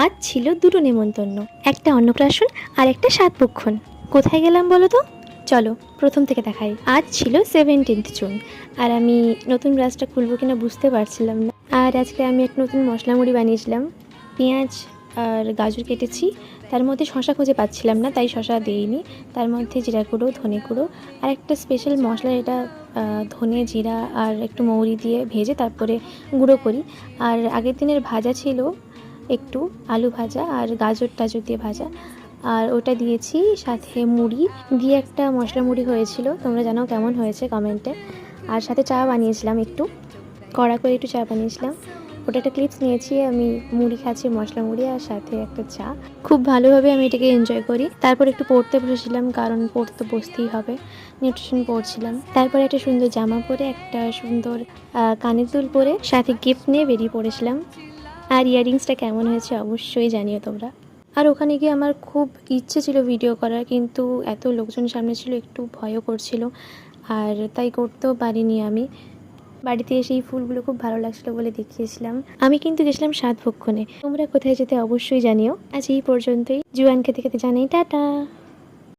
আজ ছিল দুটো নেমন্তন্ন, একটা অন্নপ্রাশন আর একটা সাতভক্ষণ। কোথায় গেলাম বলো তো? চলো প্রথম থেকে দেখাই। আজ ছিল 17th জুন, আর আমি নতুন ব্রাশটা খুলবো কিনা বুঝতে পারছিলাম না। আর আজকে আমি একটা নতুন মশলা মুড়ি বানিয়েছিলাম। পেঁয়াজ আর গাজর কেটেছি, তার মধ্যে শশা খুঁজে পাচ্ছিলাম না, তাই শশা দিইনি। তার মধ্যে জিরা গুঁড়ো, ধনে গুঁড়ো আর একটা স্পেশাল মশলা, এটা ধনে জিরা আর একটু মৌরি দিয়ে ভেজে তারপরে গুঁড়ো করি। আর আগের দিনের ভাজা ছিল একটু আলু ভাজা আর গাজর টাজর দিয়ে ভাজা, আর ওটা দিয়েছি। সাথে মুড়ি দিয়ে একটা মশলা মুড়ি হয়েছিল, তোমরা জানাও কেমন হয়েছে কমেন্টে। আর সাথে চা বানিয়েছিলাম, একটু কড়া করে একটু চা বানিয়েছিলাম। ওটা একটা ক্লিপস নিয়েছি, আমি মুড়ি খাচ্ছি, মশলা মুড়ি আর সাথে একটা চা। খুব ভালোভাবে আমি এটাকে এনজয় করি। তারপর একটু পড়তে বসেছিলাম, কারণ পড়তে বসতেই হবে, নিউট্রিশন পড়ছিলাম। তারপরে একটা সুন্দর জামা পরে, একটা সুন্দর কানের দুল পরে, সাথে গিফট নিয়ে বেরিয়ে পড়েছিলাম। আর ইয়াররিংসটা কেমন হয়েছে অবশ্যই জানিও তোমরা। আর ওখানে গিয়ে আমার খুব ইচ্ছে ছিল ভিডিও করার, কিন্তু এত লোকজন সামনে ছিল, একটু ভয়ও করছিল, আর তাই করতেও পারিনি। আমি বাড়িতে এসে এই ফুলগুলো খুব ভালো লাগছিলো বলে দেখিয়েছিলাম। আমি কিন্তু গেছিলাম সাতভক্ষণে। তোমরা কোথায় যেতে অবশ্যই জানিও। আজ এই পর্যন্তই। জুয়ান খেতে খেতে জানাই টাটা।